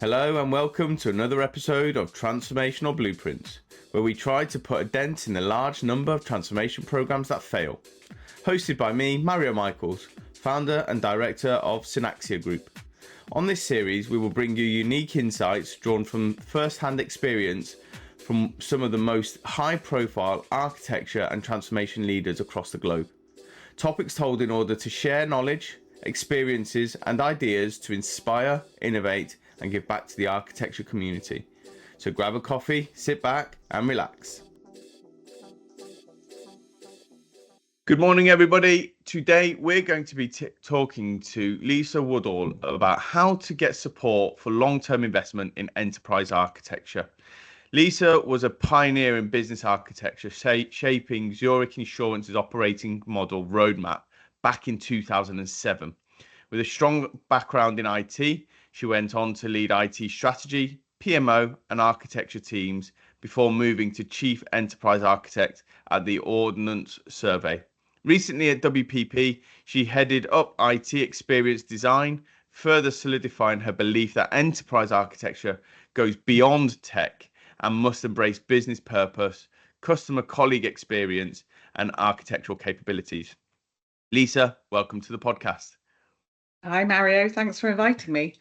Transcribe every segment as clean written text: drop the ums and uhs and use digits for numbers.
Hello and welcome to another episode of Transformational Blueprints, where we try to put a dent in the large number of transformation programs that fail. Hosted by me, Mario Michaels, founder and director of Synaxia Group. On this series, we will bring you unique insights drawn from first-hand experience from some of the most high-profile architecture and transformation leaders across the globe. Topics told in order to share knowledge, experiences and ideas to inspire, innovate and give back to the architecture community. So grab a coffee, sit back and relax. Good morning everybody. Today we're going to be talking to Lisa Woodall about how to get support for long-term investment in enterprise architecture. Lisa was a pioneer in business architecture, shaping Zurich Insurance's operating model roadmap back in 2007. With a strong background in IT, she went on to lead IT strategy, PMO, and architecture teams before moving to Chief Enterprise Architect at the Ordnance Survey. Recently at WPP, she headed up IT experience design, further solidifying her belief that enterprise architecture goes beyond tech and must embrace business purpose, customer colleague experience, and architectural capabilities. Lisa, welcome to the podcast. Hi, Mario. Thanks for inviting me.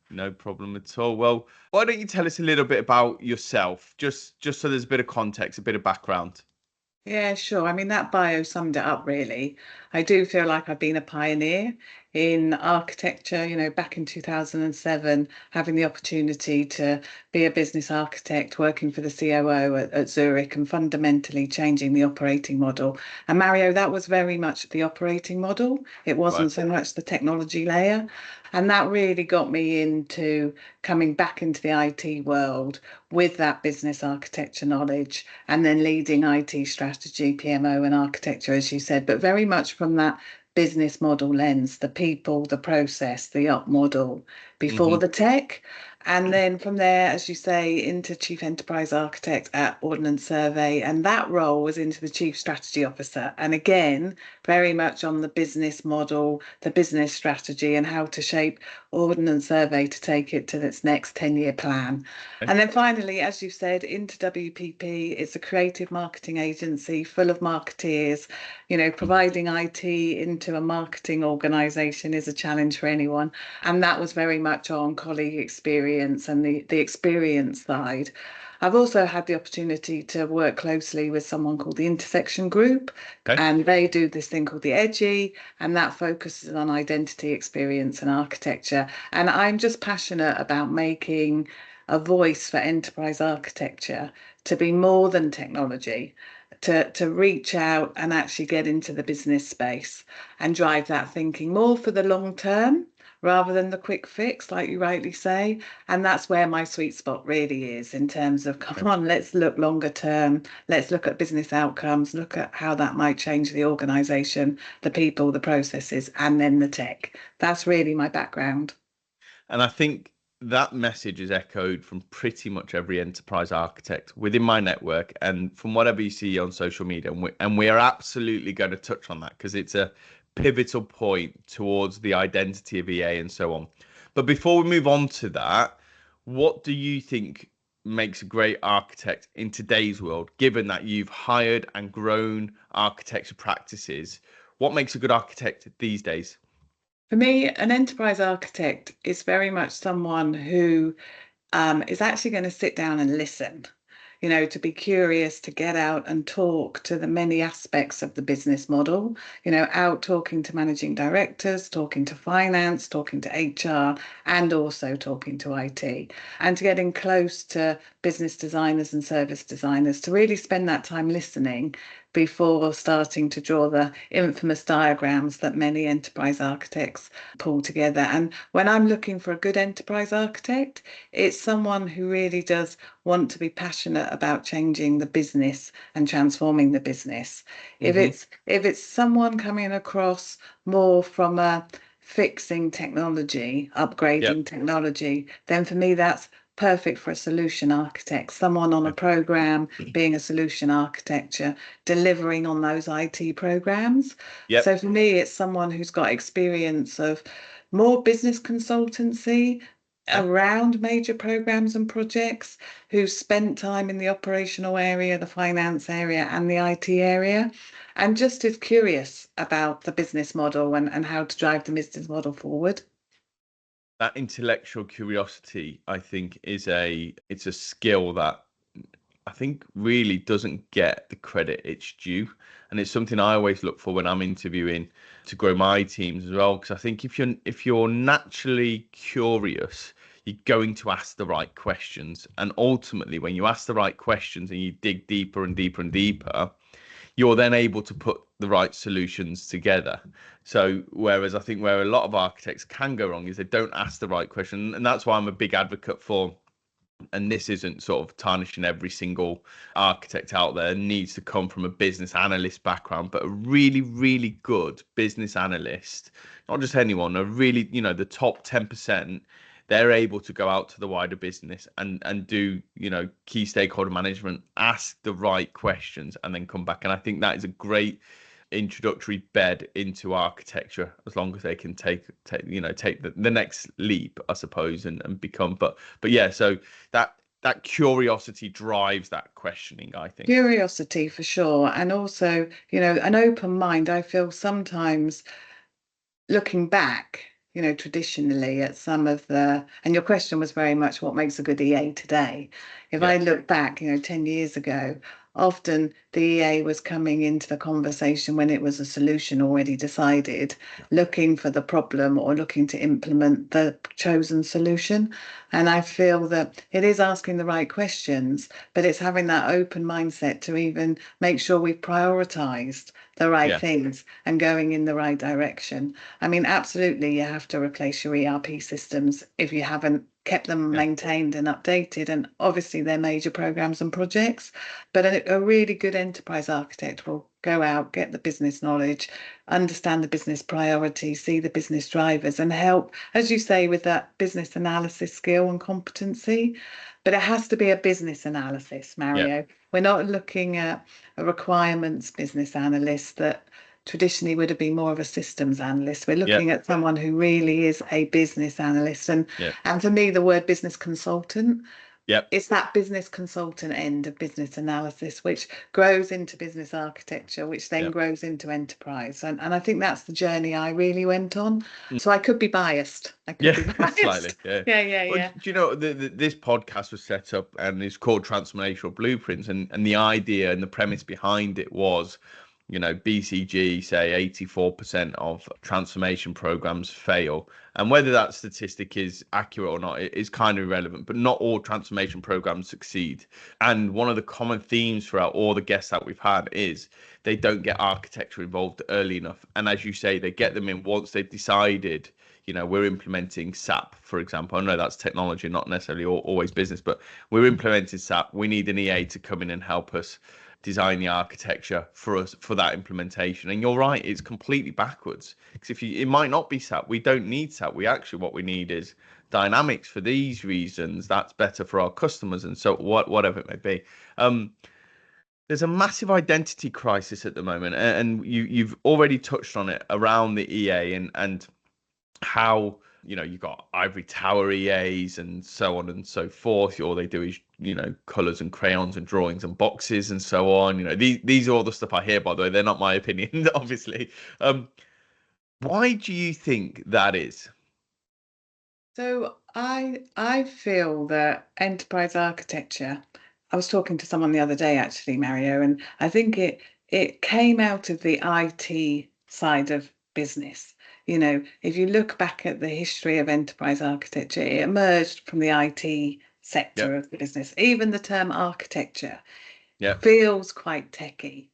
No problem at all. Well, why don't you tell us a little bit about yourself, just so there's a bit of context, a bit of background. Yeah, sure. I mean, that bio summed it up, really. I do feel like I've been a pioneer in architecture, back in 2007, having the opportunity to be a business architect working for the COO at Zurich and fundamentally changing the operating model. And Mario, that was very much the operating model. It wasn't so much the technology layer. And that really got me into coming back into the IT world with that business architecture knowledge and then leading IT strategy, PMO and architecture, as you said, but very much from that business model lens, the people, the process, the up model before the tech. And then from there, as you say, into Chief Enterprise Architect at Ordnance Survey. And that role was into the Chief Strategy Officer. And again, very much on the business model, the business strategy, and how to shape Ordnance Survey to take it to its next 10-year plan. Okay. And then finally, as you said, into WPP, it's a creative marketing agency full of marketeers. Providing IT into a marketing organization is a challenge for anyone. And that was very much on colleague experience and the experience side. I've also had the opportunity to work closely with someone called the Intersection Group, and they do this thing called the EDGI, and that focuses on identity, experience and architecture. And I'm just passionate about making a voice for enterprise architecture to be more than technology, to reach out and actually get into the business space and drive that thinking more for the long term rather than the quick fix, like you rightly say. And that's where my sweet spot really is in terms of, come on, let's look longer term. Let's look at business outcomes, look at how that might change the organization, the people, the processes, and then the tech. That's really my background. And I think that message is echoed from pretty much every enterprise architect within my network and from whatever you see on social media. And we are absolutely going to touch on that because it's a pivotal point towards the identity of EA and so on. But before we move on to that, what do you think makes a great architect in today's world, given that you've hired and grown architecture practices? What makes a good architect these days? For me, an enterprise architect is very much someone who is actually going to sit down and listen, to be curious, to get out and talk to the many aspects of the business model, out talking to managing directors, talking to finance, talking to HR, and also talking to IT, and to getting close to business designers and service designers to really spend that time listening before starting to draw the infamous diagrams that many enterprise architects pull together. And when I'm looking for a good enterprise architect, it's someone who really does want to be passionate about changing the business and transforming the business. If it's someone coming across more from a fixing technology, upgrading technology, then for me that's perfect for a solution architect, someone on a program being a solution architecture, delivering on those IT programs. So for me, it's someone who's got experience of more business consultancy, around major programs and projects, who've spent time in the operational area, the finance area, and the IT area, and just is curious about the business model and how to drive the business model forward. That intellectual curiosity, I think, it's a skill that I think really doesn't get the credit it's due. And it's something I always look for when I'm interviewing to grow my teams as well. Because I think if you're naturally curious, you're going to ask the right questions. And ultimately, when you ask the right questions and you dig deeper and deeper and deeper, you're then able to put the right solutions together. So whereas I think where a lot of architects can go wrong is they don't ask the right question. And that's why I'm a big advocate for, and this isn't sort of tarnishing every single architect out there, needs to come from a business analyst background, but a really, really good business analyst, not just anyone, a really, the top 10%, they're able to go out to the wider business and do, key stakeholder management, ask the right questions, and then come back. And I think that is a great introductory bed into architecture, as long as they can take the next leap, I suppose, and become. But yeah, so that curiosity drives that questioning, I think. Curiosity for sure, and also, an open mind. I feel sometimes looking back, traditionally at some of and your question was very much what makes a good EA today. If I look back, 10 years ago, often the EA was coming into the conversation when it was a solution already decided, looking for the problem or looking to implement the chosen solution. And I feel that it is asking the right questions, but it's having that open mindset to even make sure we've prioritized the right things and going in the right direction. I mean, absolutely, you have to replace your ERP systems if you haven't kept them maintained and updated. And obviously, they're major programs and projects. But a really good enterprise architect will go out, get the business knowledge, understand the business priorities, see the business drivers, and help, as you say, with that business analysis skill and competency. But it has to be a business analysis, Mario. We're not looking at a requirements business analyst that traditionally would have been more of a systems analyst. We're looking at someone who really is a business analyst. And for me, the word business consultant, it's that business consultant end of business analysis, which grows into business architecture, which then grows into enterprise. And I think that's the journey I really went on. So I could be biased. Slightly. Yeah. Do you know, this podcast was set up and it's called Transformational Blueprints, and the idea and the premise behind it was, BCG say 84% of transformation programs fail. And whether that statistic is accurate or not, it is kind of irrelevant, but not all transformation programs succeed. And one of the common themes throughout all the guests that we've had is they don't get architecture involved early enough. And as you say, they get them in once they've decided, we're implementing SAP, for example. I know that's technology, not necessarily always business, but we're implementing SAP. We need an EA to come in and help us design the architecture for us for that implementation. And you're right, it's completely backwards, because it might not be SAP. We don't need SAP. What we need is Dynamics for these reasons. That's better for our customers, and so whatever it may be. There's a massive identity crisis at the moment, and you've already touched on it around the EA and how you've got ivory tower EAs and so on and so forth. All they do is colors and crayons and drawings and boxes and so on. These are all the stuff I hear, by the way. They're not my opinion, obviously. Why do you think that is? So I feel that enterprise architecture, I was talking to someone the other day actually, Mario, and I think it came out of the IT side of business. If you look back at the history of enterprise architecture, it emerged from the IT sector of the business. Even the term architecture feels quite techie.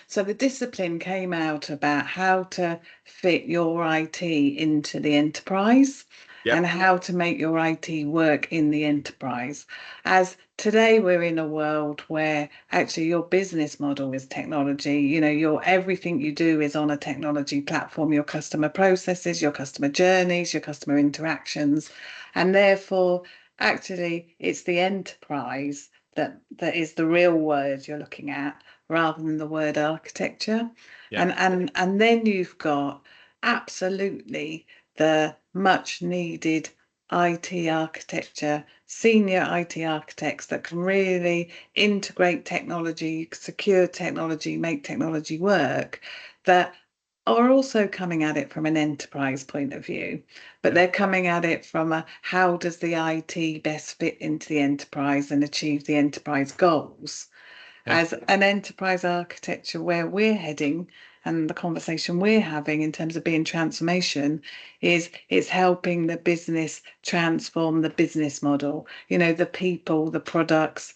So the discipline came out about how to fit your IT into the enterprise and how to make your IT work in the enterprise. As today we're in a world where actually your business model is technology. Everything you do is on a technology platform, your customer processes, your customer journeys, your customer interactions. And therefore, actually, it's the enterprise that is the real word you're looking at, rather than the word architecture. And then you've got absolutely the much needed IT architecture, senior IT architects that can really integrate technology, secure technology, make technology work, that are also coming at it from an enterprise point of view, but they're coming at it from a how does the IT best fit into the enterprise and achieve the enterprise goals? As an enterprise architecture, where we're heading and the conversation we're having in terms of being transformation is it's helping the business transform the business model, the people, the products.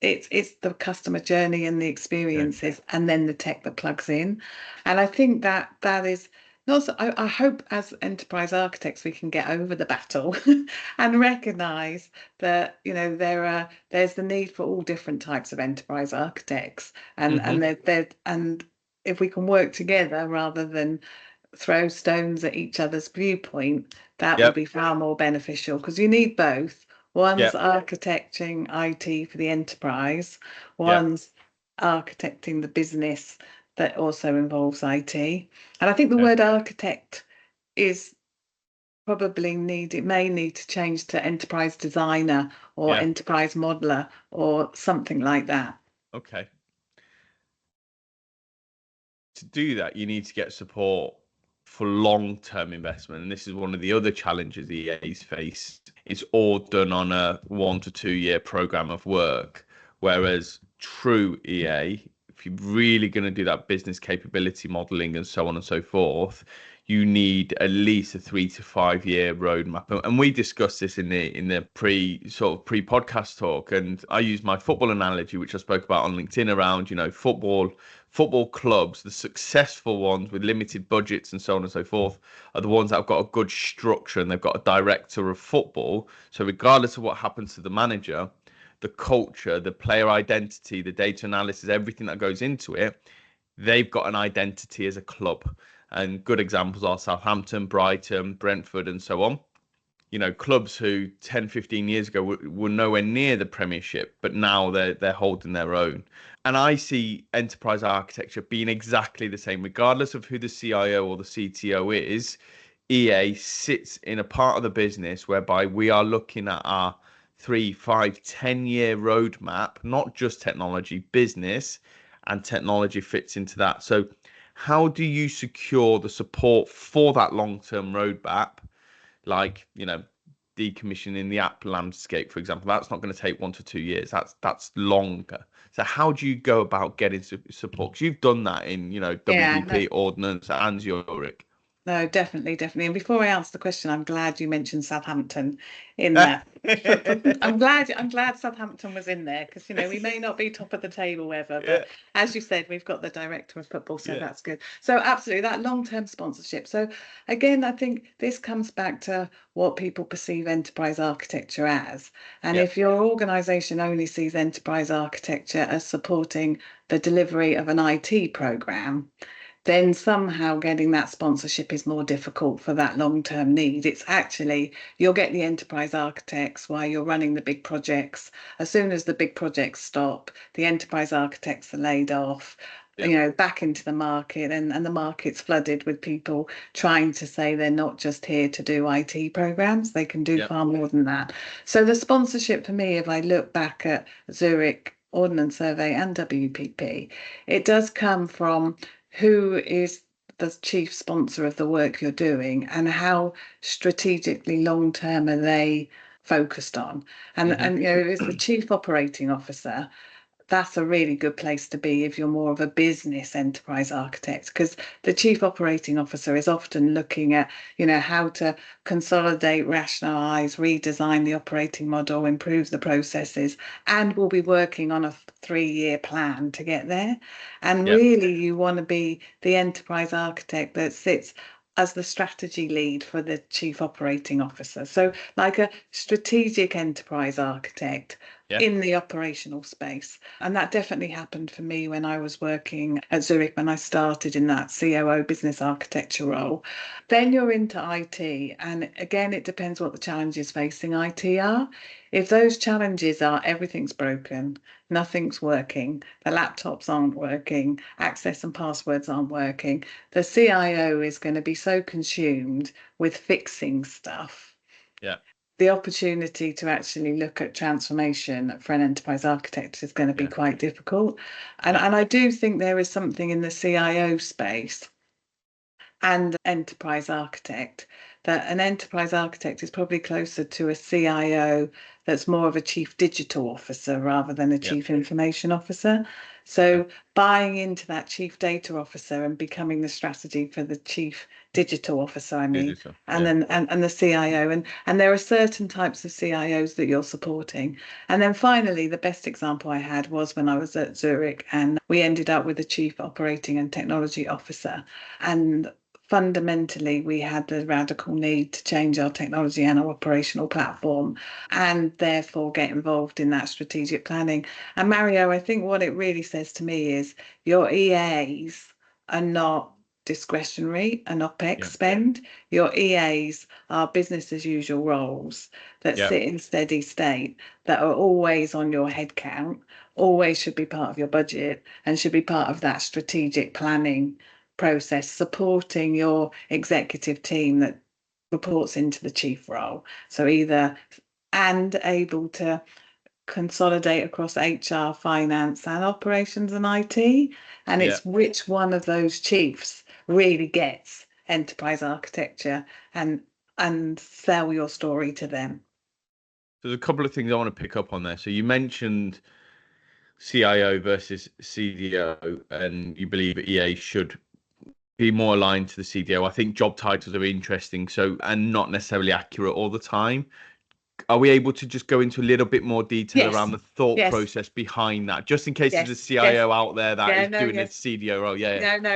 It's the customer journey and the experiences, and then the tech that plugs in. And I think that is not so, I hope as enterprise architects we can get over the battle and recognize that there's the need for all different types of enterprise architects, and if we can work together rather than throw stones at each other's viewpoint, that will be far more beneficial, because you need both. One's architecting IT for the enterprise, one's architecting the business that also involves IT. And I think the word architect is probably may need to change to enterprise designer or enterprise modeler or something like that. Okay. To do that, you need to get support for long-term investment, and this is one of the other challenges EAs face. It's all done on a 1 to 2 year program of work, whereas true EA, if you're really going to do that business capability modeling and so on and so forth, you need at least a 3 to 5 year roadmap. And we discussed this in the pre-podcast talk, and I use my football analogy, which I spoke about on LinkedIn, around football clubs. The successful ones with limited budgets and so on and so forth are the ones that have got a good structure, and they've got a director of football. So regardless of what happens to the manager, the culture, the player identity, the data analysis, everything that goes into it, they've got an identity as a club. And good examples are Southampton, Brighton, Brentford, and so on. Clubs who 10, 15 years ago were nowhere near the Premiership, but now they're holding their own. And I see enterprise architecture being exactly the same, regardless of who the CIO or the CTO is. EA sits in a part of the business whereby we are looking at our 3, 5, 10-year roadmap, not just technology, business, and technology fits into that. So how do you secure the support for that long-term roadmap? Like, decommissioning the app landscape, for example, that's not going to take 1 to 2 years. That's longer. So how do you go about getting support? Because you've done that in, WPP, Ordnance, and Zurich. No, definitely. And before I answer the question, I'm glad you mentioned Southampton in that. I'm glad Southampton was in there, because we may not be top of the table ever, but as you said, we've got the director of football, so that's good. So absolutely, that long-term sponsorship. So again, I think this comes back to what people perceive enterprise architecture as. And if your organization only sees enterprise architecture as supporting the delivery of an IT program, then somehow getting that sponsorship is more difficult for that long-term need. It's actually, you'll get the enterprise architects while you're running the big projects. As soon as the big projects stop, the enterprise architects are laid off, back into the market, and the market's flooded with people trying to say they're not just here to do IT programs, they can do far more than that. So the sponsorship for me, if I look back at Zurich, Ordnance Survey, and WPP, it does come from who is the chief sponsor of the work you're doing, and how strategically long term are they focused on. And as the chief operating officer, that's a really good place to be if you're more of a business enterprise architect, because the chief operating officer is often looking at, how to consolidate, rationalize, redesign the operating model, improve the processes, and will be working on a 3-year plan to get there. And really, you want to be the enterprise architect that sits as the strategy lead for the chief operating officer. So like a strategic enterprise architect in the operational space. And that definitely happened for me when I was working at Zurich, when I started in that COO business architecture role. Then you're into IT. And again, it depends what the challenges facing IT are. If those challenges are everything's broken, nothing's working, the laptops aren't working, access and passwords aren't working, the CIO is going to be so consumed with fixing stuff the opportunity to actually look at transformation for an enterprise architect is going to be quite difficult. And I do think there is something in the CIO space and enterprise architect, that an enterprise architect is probably closer to a CIO that's more of a chief digital officer rather than a chief information officer. So buying into that chief data officer and becoming the strategy for the chief digital officer, and then and the CIO, and there are certain types of CIOs that you're supporting. And then finally, the best example I had was when I was at Zurich, and we ended up with a chief operating and technology officer, and fundamentally, we had the radical need to change our technology and our operational platform, and therefore get involved in that strategic planning. And Mario, I think what it really says to me is your EAs are not discretionary and OPEX spend. Your EAs are business as usual roles that sit in steady state, that are always on your headcount, always should be part of your budget, and should be part of that strategic planning process, supporting your executive team that reports into the chief role. So and able to consolidate across HR, finance, and operations and IT. And it's which one of those chiefs really gets enterprise architecture and sell your story to them. There's a couple of things I want to pick up on there. So you mentioned CIO versus CDO, and you believe that EA should be more aligned to the CDO. I think job titles are interesting, and not necessarily accurate all the time. Are we able to just go into a little bit more detail around the thought process behind that, just in case there's a CIO out there that is doing a CDO role?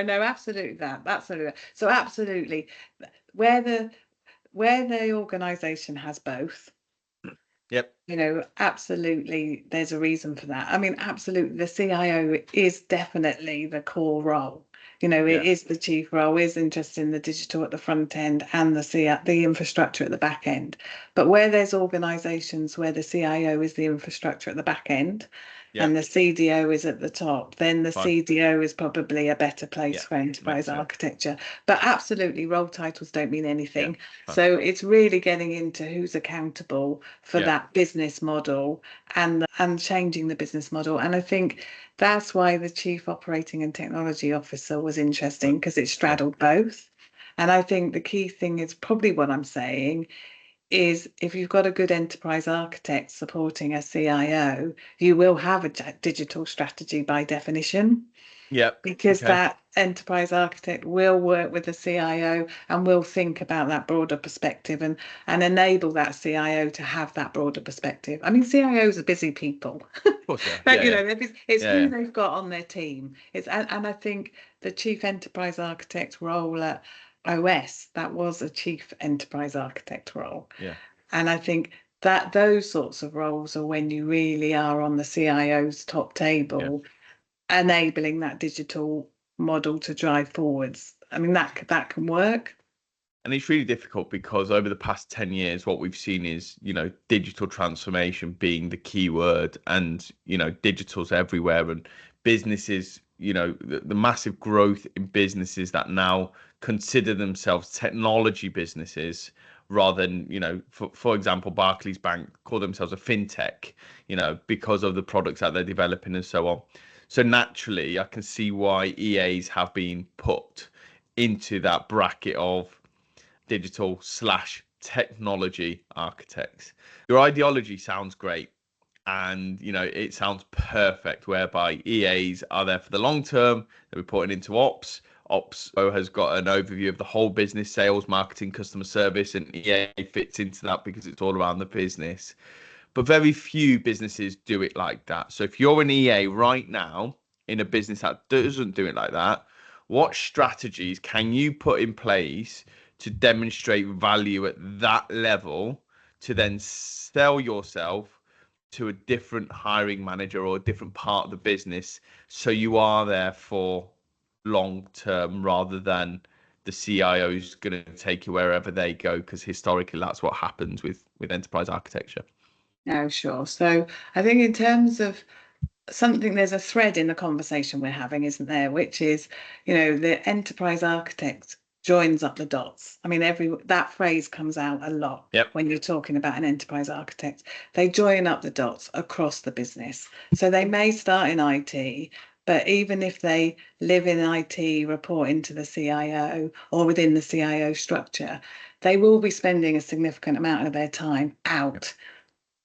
No, absolutely that. So absolutely, where the organization has both. Absolutely, there's a reason for that. I mean, absolutely, the CIO is definitely the core role. It is the chief role, is interested in the digital at the front end and the infrastructure at the back end. But where there's organizations where the CIO is the infrastructure at the back end, and the CDO is at the top, then the CDO is probably a better place for enterprise architecture. But absolutely, role titles don't mean anything. So it's really getting into who's accountable for that business model and changing the business model. And I think that's why the chief operating and technology officer was interesting, because it straddled both. And I think the key thing is probably what I'm saying is, if you've got a good enterprise architect supporting a CIO, you will have a digital strategy by definition. Because that enterprise architect will work with the CIO and will think about that broader perspective and enable that CIO to have that broader perspective. I mean, CIOs are busy people. Of course, it's who they've got on their team. And I think the chief enterprise architect role at OS, that was a chief enterprise architect role. And I think that those sorts of roles are when you really are on the CIO's top table, enabling that digital model to drive forwards. I mean, that can work. And it's really difficult because over the past 10 years, what we've seen is, digital transformation being the key word, and, digital's everywhere, and businesses, the massive growth in businesses that now consider themselves technology businesses rather than, for example, Barclays Bank call themselves a fintech, because of the products that they're developing and so on. So naturally, I can see why EAs have been put into that bracket of digital/technology architects. Your ideology sounds great, and it sounds perfect, whereby EAs are there for the long term. They're reporting into ops has got an overview of the whole business: sales, marketing, customer service, and EA fits into that because it's all around the business. But very few businesses do it like that. So if you're an EA right now in a business that doesn't do it like that, what strategies can you put in place to demonstrate value at that level to then sell yourself to a different hiring manager or a different part of the business, so you are there for long term rather than the CIO is going to take you wherever they go? Because historically, that's what happens with enterprise architecture. No, sure. So I think in terms of something, there's a thread in the conversation we're having, isn't there? Which is, the enterprise architect joins up the dots. I mean, that phrase comes out a lot Yep. when you're talking about an enterprise architect. They join up the dots across the business. So they may start in IT, but even if they live in IT, report into the CIO or within the CIO structure, they will be spending a significant amount of their time out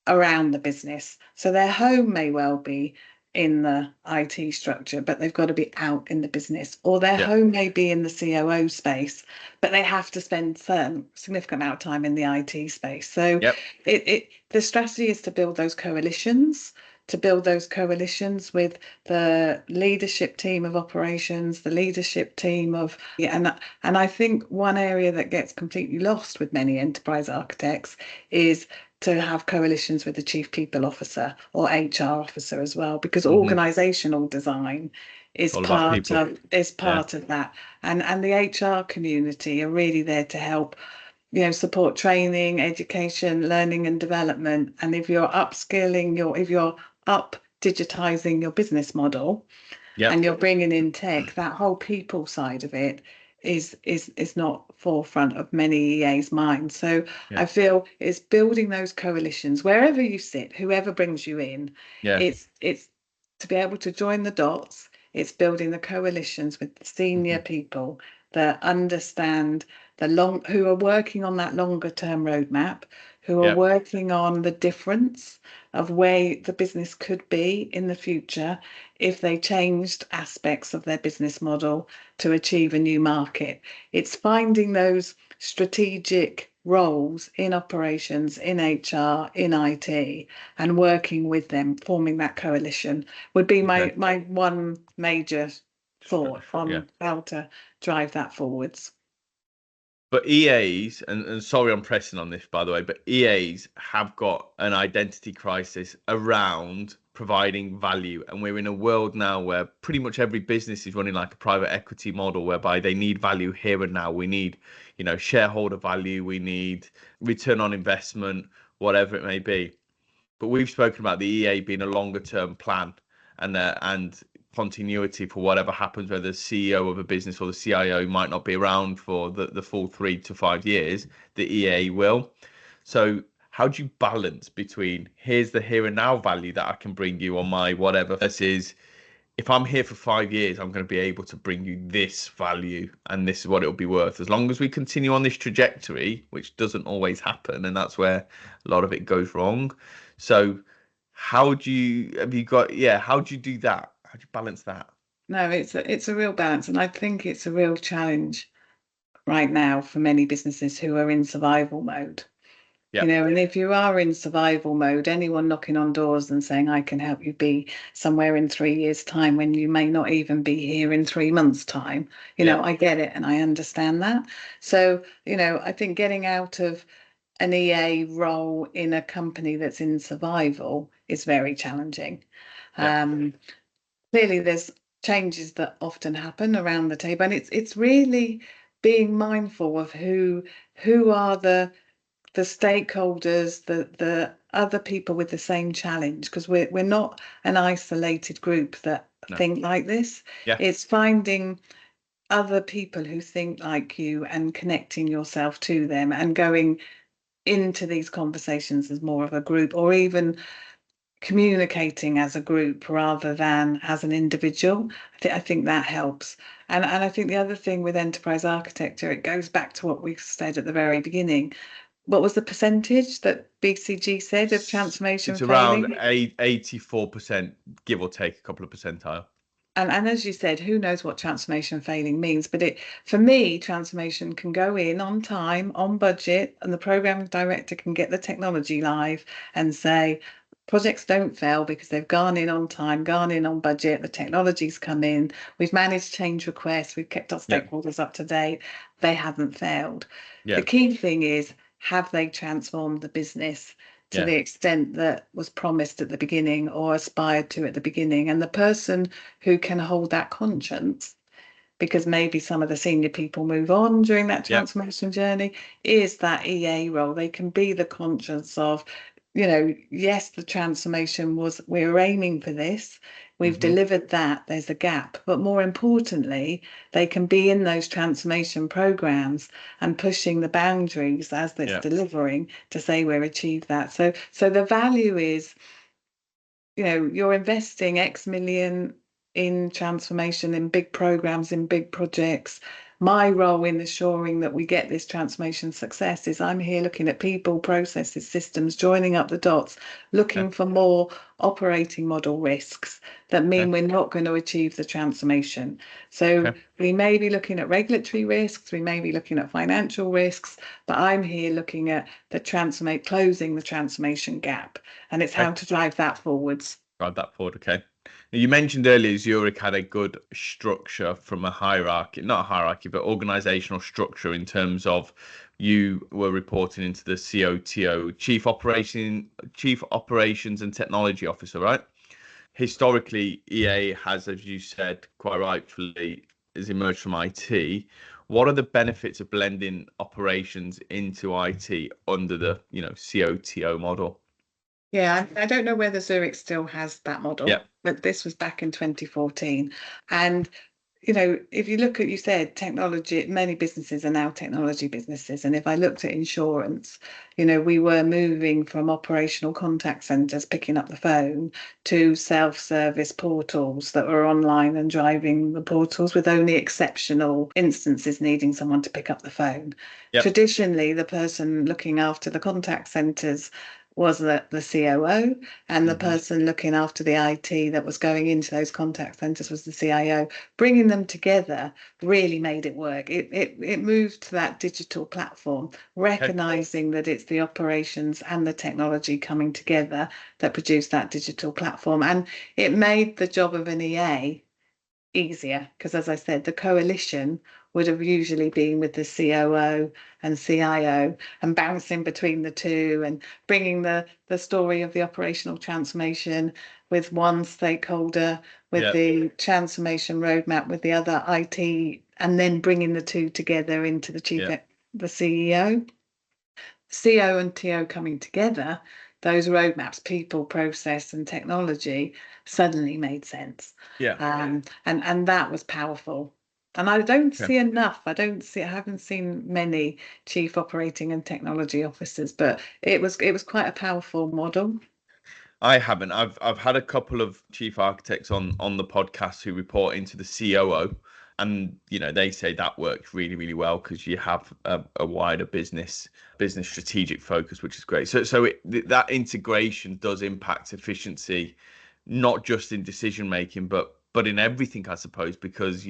around the business. So their home may well be in the IT structure, but they've got to be out in the business, or their home may be in the COO space, but they have to spend some significant amount of time in the IT space. So the strategy is to build those coalitions, with the leadership team of operations, the leadership team of, and I think one area that gets completely lost with many enterprise architects is to have coalitions with the chief people officer or HR officer as well, because organizational design is part of that, and the HR community are really there to help, support training, education, learning and development. And if you're if you're up digitizing your business model, and you're bringing in tech, that whole people side of it is not forefront of many EA's minds. So I feel it's building those coalitions wherever you sit, whoever brings you in. It's to be able to join the dots. It's building the coalitions with the senior people that understand who are working on that longer term roadmap, who are working on the difference of where the business could be in the future if they changed aspects of their business model to achieve a new market. It's finding those strategic roles in operations, in HR, in IT, and working with them, forming that coalition would be my one major thought on how to drive that forwards. But EAs, and sorry I'm pressing on this, by the way, but EAs have got an identity crisis around providing value. And we're in a world now where pretty much every business is running like a private equity model, whereby they need value here and now. We need, shareholder value. We need return on investment, whatever it may be. But we've spoken about the EA being a longer term plan and continuity for whatever happens, where the CEO of a business or the CIO might not be around for the full 3 to 5 years, the EA will. So how do you balance between here's the here and now value that I can bring you on my whatever versus if I'm here for 5 years, I'm going to be able to bring you this value and this is what it'll be worth. As long as we continue on this trajectory, which doesn't always happen, and that's where a lot of it goes wrong. So how do you do that? How do you balance that? No, it's a real balance, and I think it's a real challenge right now for many businesses who are in survival mode. And if you are in survival mode, anyone knocking on doors and saying, I can help you be somewhere in 3 years' time when you may not even be here in 3 months' time, I get it and I understand that. So, I think getting out of an EA role in a company that's in survival is very challenging. Clearly, there's changes that often happen around the table, and it's really being mindful of who are the stakeholders, the other people with the same challenge, because we're not an isolated group that think like this. It's finding other people who think like you and connecting yourself to them and going into these conversations as more of a group, or even communicating as a group rather than as an individual. I think that helps. And I think the other thing with enterprise architecture, it goes back to what we said at the very beginning. What was the percentage that BCG said of transformation failing? It's around 84%, give or take a couple of percentile. And as you said, who knows what transformation failing means? But for me, transformation can go in on time, on budget, and the program director can get the technology live and say, projects don't fail because they've gone in on time, gone in on budget, the technology's come in, we've managed change requests, we've kept our stakeholders up to date, they haven't failed. The key thing is, have they transformed the business to the extent that was promised at the beginning or aspired to at the beginning? And the person who can hold that conscience, because maybe some of the senior people move on during that transformation journey, is that EA role. They can be the conscience of yes, the transformation was, we were aiming for this, we've delivered that, there's a gap. But more importantly, they can be in those transformation programs and pushing the boundaries as it's Yeah. delivering to say we've achieved that. So the value is, you're investing X million in transformation, in big programs, in big projects. My role in ensuring that we get this transformation success is I'm here looking at people, processes, systems, joining up the dots, looking Okay. for more operating model risks that mean Okay. we're not going to achieve the transformation. So Okay. we may be looking at regulatory risks, we may be looking at financial risks, but I'm here looking at closing the transformation gap, and it's Okay. how to drive that forwards. Drive that forward. Okay. You mentioned earlier Zurich had a good structure from a hierarchy, not a hierarchy, but organizational structure in terms of you were reporting into the COTO, Chief Operations and Technology Officer, right? Historically, EA has, as you said, quite rightfully, has emerged from IT. What are the benefits of blending operations into IT under the, COTO model? Yeah, I don't know whether Zurich still has that Yeah. model, but this was back in 2014. And if you look at, you said technology, many businesses are now technology businesses. And if I looked at insurance, we were moving from operational contact centers picking up the phone to self-service portals that were online and driving the portals with only exceptional instances needing someone to pick up the phone. Yep. Traditionally, the person looking after the contact centers was the COO, and the person looking after the IT that was going into those contact centers was the CIO. Bringing them together really made it work. It moved to that digital platform, Okay. recognizing that it's the operations and the technology coming together that produce that digital platform. And it made the job of an EA easier because, as I said, the coalition would have usually been with the COO and CIO and bouncing between the two and bringing the story of the operational transformation with one stakeholder, with Yeah. the transformation roadmap with the other IT, and then bringing the two together into Yeah. the CEO. CO and TO coming together, those roadmaps, people, process, and technology, suddenly made sense. Yeah. And that was powerful. And I don't Okay. see enough. I haven't seen many chief operating and technology officers, but it was quite a powerful model. I haven't. I've had a couple of chief architects on the podcast who report into the COO, and they say that works really really well because you have a wider business strategic focus, which is great. That integration does impact efficiency, not just in decision making, but in everything, I suppose, because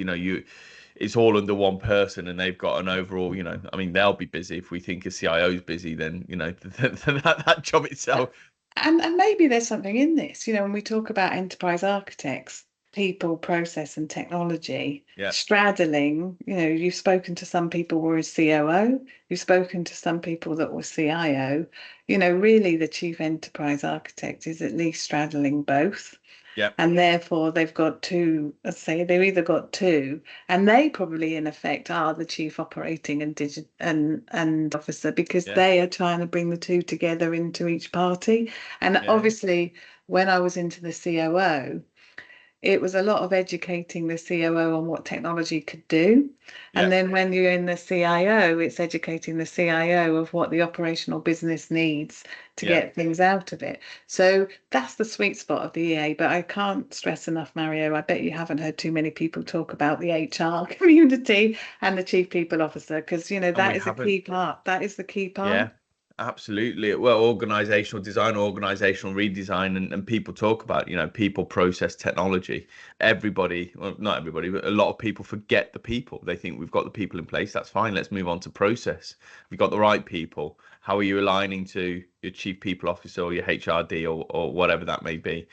it's all under one person and they've got an overall, I mean, they'll be busy. If we think a CIO is busy, then that job itself. And maybe there's something in this, when we talk about enterprise architects, people, process, and technology Yeah. straddling, you've spoken to some people who were COO, you've spoken to some people that were CIO, really the chief enterprise architect is at least straddling both. Yeah. And therefore they've got two, let's say they've either got two, and they probably in effect are the chief operating and officer because Yeah. they are trying to bring the two together into each party. And Yeah. obviously, when I was into the COO, it was a lot of educating the COO on what technology could do. Yeah. And then when you're in the CIO, it's educating the CIO of what the operational business needs to Yeah. get things out of it. So that's the sweet spot of the EA. But I can't stress enough, Mario, I bet you haven't heard too many people talk about the HR community and the chief people officer, because, And we that is a haven't. key part. That is the key part. Yeah, absolutely. Well, organizational design, organizational redesign, and people talk about, people, process, technology. Everybody, well, not everybody, but a lot of people forget the people. They think we've got the people in place. That's fine. Let's move on to process. We've got the right people. How are you aligning to your chief people officer or your HRD or whatever that may be?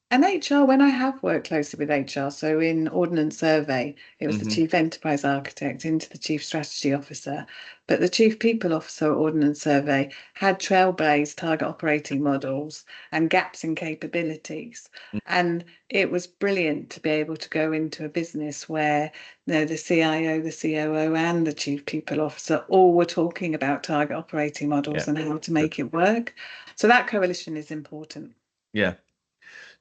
And HR, when I have worked closely with HR, so in Ordnance Survey, it was the Hmm. Chief Enterprise Architect into the Chief Strategy Officer, but the Chief People Officer at Ordnance Survey had trailblazed target operating models and gaps in capabilities. And it was brilliant to be able to go into a business where the CIO, the COO, and the Chief People Officer all were talking about target operating models Yeah, and how to good. make it work. So that coalition is important. Yeah.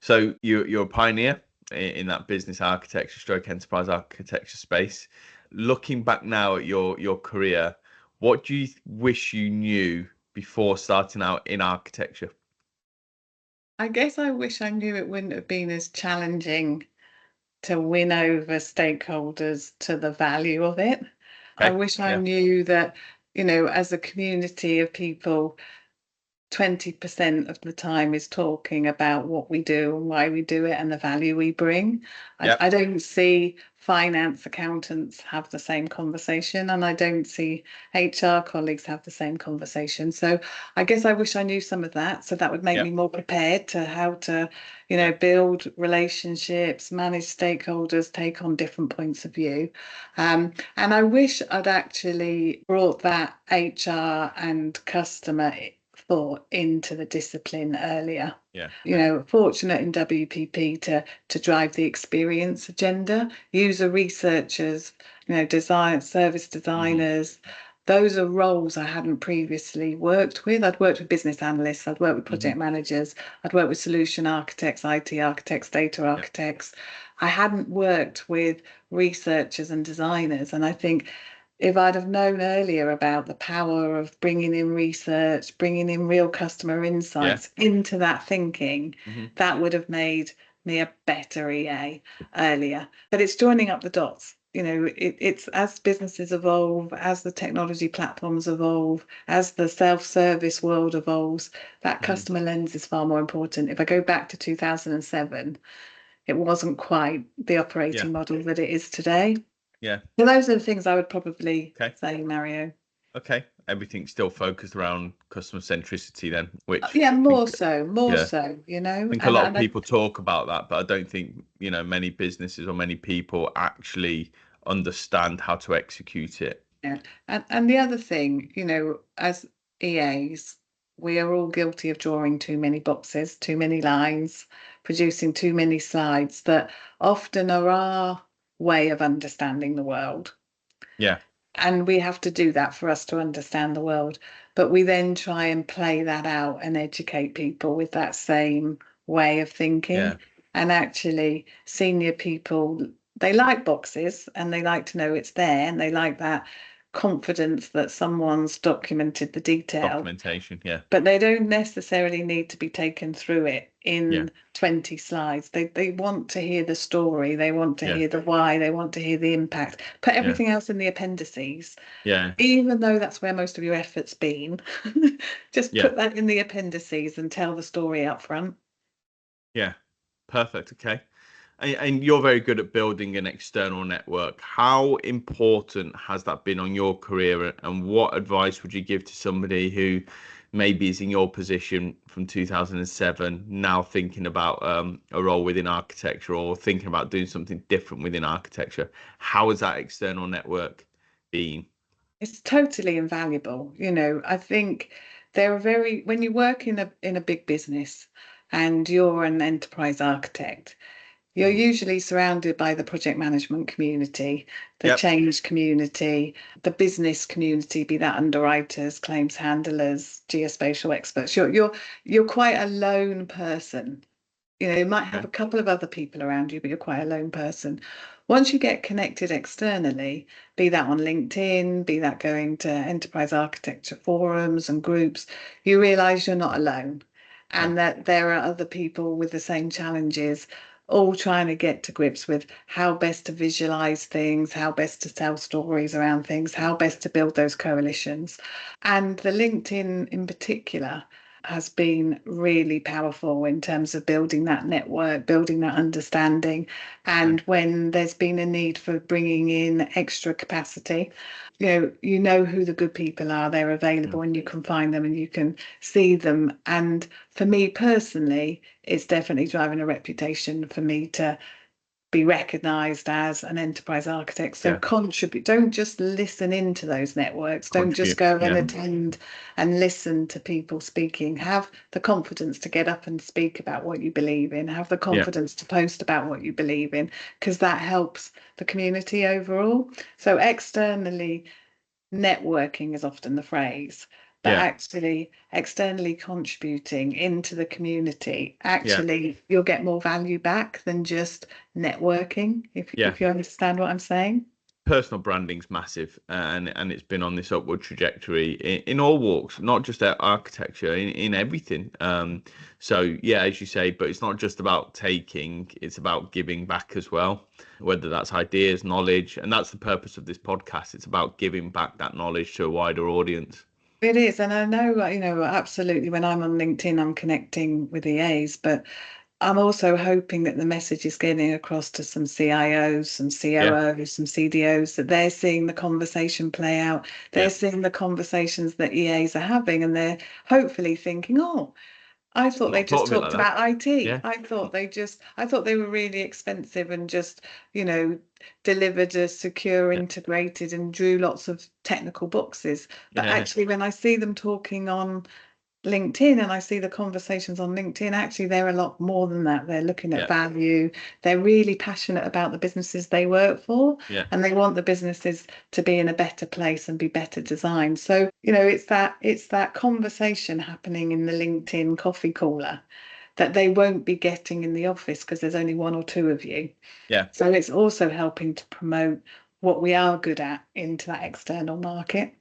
So you're a pioneer in that business architecture, stroke enterprise architecture space. Looking back now at your career, what do you wish you knew before starting out in architecture? I guess I wish I knew it wouldn't have been as challenging to win over stakeholders to the value of it. I Okay. wish I Yeah. knew that, as a community of people, 20% of the time is talking about what we do and why we do it and the value we bring. Yeah. I don't see finance accountants have the same conversation, and I don't see HR colleagues have the same conversation. So I guess I wish I knew some of that, so that would make Yeah. me more prepared to how to, Yeah. build relationships, manage stakeholders, take on different points of view. And I wish I'd actually brought that HR and customer thought into the discipline earlier. Yeah. Fortunate in WPP to drive the experience agenda. User researchers, design service Hmm. designers. Those are roles I hadn't previously worked with. I'd worked with business analysts, I'd worked with Hmm. project managers, I'd worked with solution architects, IT architects, data Yeah. architects. I hadn't worked with researchers and designers. And I think if I'd have known earlier about the power of bringing in research, bringing in real customer Yeah. insights into that thinking, Hmm. that would have made me a better EA earlier. But it's joining up the dots. It's as businesses evolve, as the technology platforms evolve, as the self-service world evolves, that Hmm. customer lens is far more important. If I go back to 2007, it wasn't quite the Yeah. operating model that it is today. Yeah. So those are the things I would probably Okay. say, Mario. Okay. Everything's still focused around customer centricity then, which Yeah, I think, more yeah, so, I think a and lot of and I, people talk about that, but I don't think, many businesses or many people actually understand how to execute it. yeah. And the other thing, as EAs, we are all guilty of drawing too many boxes, too many lines, producing too many slides that often are our way of understanding the world. Yeah. And we have to do that for us to understand the world. But we then try and play that out and educate people with that same way of Yeah. thinking. And actually, senior people, they like boxes and they like to know it's there and they like that confidence that someone's documented the detail, Documentation. Yeah. but they don't necessarily need to be taken through it Yeah. in 20 slides. They want to hear the story, they want to Yeah. hear the why, they want to hear the impact. Put Yeah. everything else in the appendices, Yeah. even though that's where most of your effort's been. Just Yeah. put that in the appendices and tell the story up front. Yeah. Perfect. Okay. And you're very good at building an external network. How important has that been on your career? And what advice would you give to somebody who maybe is in your position from 2007, now thinking about a role within architecture or thinking about doing something different within architecture? How has that external network been? It's totally invaluable. I think there are when you work in a big business and you're an enterprise architect, you're Mhm. usually surrounded by the project management community, the Yep. change community, the business community, be that underwriters, claims handlers, geospatial experts. You're quite a lone person. You might have Okay. a couple of other people around you, but you're quite a lone person. Once you get connected externally, be that on LinkedIn, be that going to enterprise architecture forums and groups, you realize you're not alone Yeah. and that there are other people with the same challenges, all trying to get to grips with how best to visualize things, how best to tell stories around things, how best to build those coalitions. And the LinkedIn in particular has been really powerful in terms of building that network, building that understanding. And when there's been a need for bringing in extra capacity, you know who the good people are, they're available and you can find them and you can see them. And for me personally, it's definitely driving a reputation for me to be recognized as an enterprise architect. So contribute, don't just listen into those networks, don't just go and attend and listen to people speaking. Have the confidence to get up and speak about what you believe in, have the confidence to post about what you believe in, because that helps the community overall. So externally, networking is often the phrase, but actually externally contributing into the community, actually you'll get more value back than just networking, if you understand what I'm saying. Personal branding's massive, and it's been on this upward trajectory in all walks, not just architecture, in everything. So as you say, but it's not just about taking, it's about giving back as well, whether that's ideas, knowledge, and that's the purpose of this podcast. It's about giving back that knowledge to a wider audience. It is, and I know, absolutely, when I'm on LinkedIn, I'm connecting with EAs, but I'm also hoping that the message is getting across to some CIOs, some COOs, some CDOs, that they're seeing the conversation play out. They're seeing the conversations that EAs are having, and they're hopefully thinking, oh, I thought they just talked about IT. I thought they were really expensive and just, delivered a secure, integrated, and drew lots of technical boxes. But actually, when I see them talking on LinkedIn and I see the conversations on LinkedIn, actually they're a lot more than that. They're looking at value. They're really passionate about the businesses they work for, and they want the businesses to be in a better place and be better designed. So, it's that conversation happening in the LinkedIn coffee cooler that they won't be getting in the office because there's only one or two of you. So it's also helping to promote what we are good at into that external market.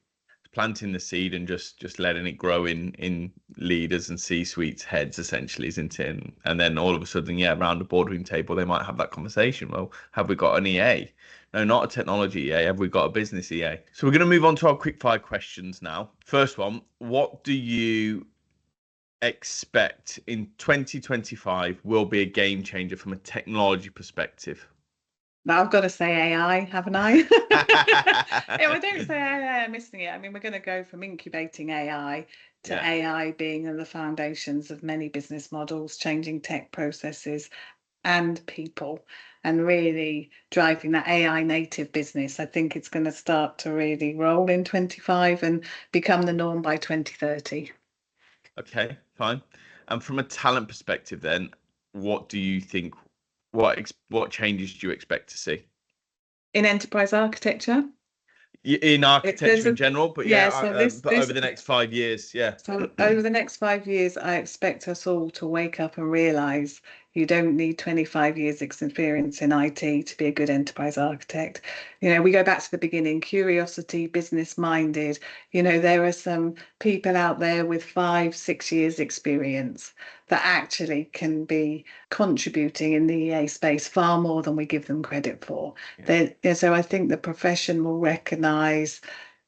Planting the seed and just letting it grow in leaders and C-suites heads, essentially, isn't it? And then all of a sudden, around the boardroom table, they might have that conversation. Well, have we got an EA? No, not a technology EA. Have we got a business EA? So we're going to move on to our quick fire questions now. First one, what do you expect in 2025 will be a game changer from a technology perspective? Now I've got to say AI, haven't I? I don't say AI, I'm missing it. I mean, we're going to go from incubating AI to AI being the foundations of many business models, changing tech processes and people, and really driving that AI native business. I think it's going to start to really roll in 25 and become the norm by 2030. Okay, fine. And from a talent perspective, then, what do you think? What changes do you expect to see in enterprise architecture? In architecture in general, but but over the next 5 years, So over the next 5 years, I expect us all to wake up and realise you don't need 25 years experience in IT to be a good enterprise architect. We go back to the beginning, curiosity, business minded. There are some people out there with 5-6 years experience that actually can be contributing in the EA space far more than we give them credit for. So I think the profession will recognise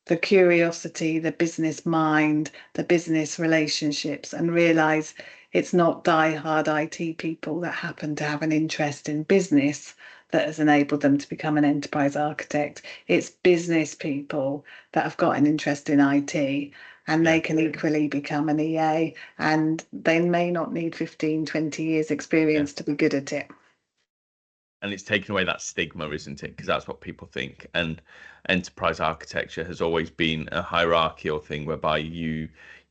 the curiosity, the business mind, the business relationships, and realise it's not die-hard IT people that happen to have an interest in business that has enabled them to become an enterprise architect. It's business people that have got an interest in IT, and they can equally become an EA, and they may not need 15-20 years experience to be good at it. And it's taken away that stigma, isn't it? Because that's what people think. And enterprise architecture has always been a hierarchical thing whereby you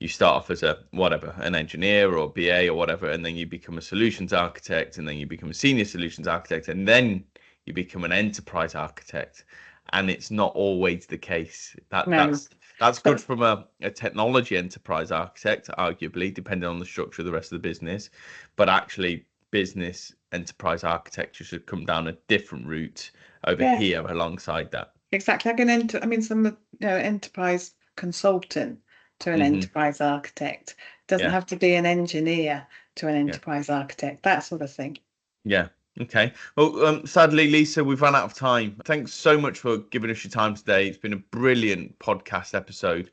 start off as an engineer or BA or whatever, and then you become a solutions architect, and then you become a senior solutions architect, and then you become an enterprise architect. And it's not always the case. That's good from a technology enterprise architect, arguably, depending on the structure of the rest of the business. But actually, business enterprise architecture should come down a different route over here alongside that. Exactly. Some enterprise consultant to an enterprise architect. Doesn't have to be an engineer to an enterprise architect, that sort of thing. Yeah. Okay. Well, sadly, Lisa, we've run out of time. Thanks so much for giving us your time today. It's been a brilliant podcast episode.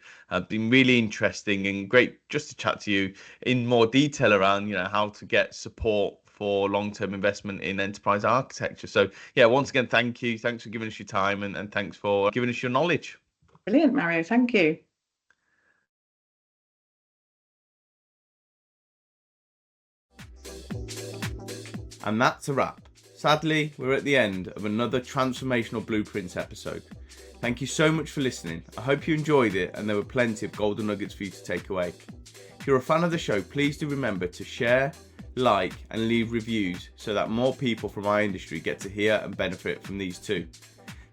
Been really interesting and great just to chat to you in more detail around, how to get support for long-term investment in enterprise architecture. So, yeah, once again, thank you. Thanks for giving us your time and thanks for giving us your knowledge. Brilliant, Mario. Thank you. And that's a wrap. Sadly, we're at the end of another Transformational Blueprints episode. Thank you so much for listening. I hope you enjoyed it and there were plenty of golden nuggets for you to take away. If you're a fan of the show, please do remember to share, like, and leave reviews so that more people from our industry get to hear and benefit from these too.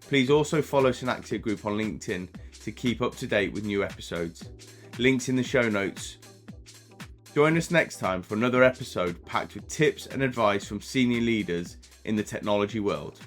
Please also follow Synactia Group on LinkedIn to keep up to date with new episodes. Links in the show notes. Join us next time for another episode packed with tips and advice from senior leaders in the technology world.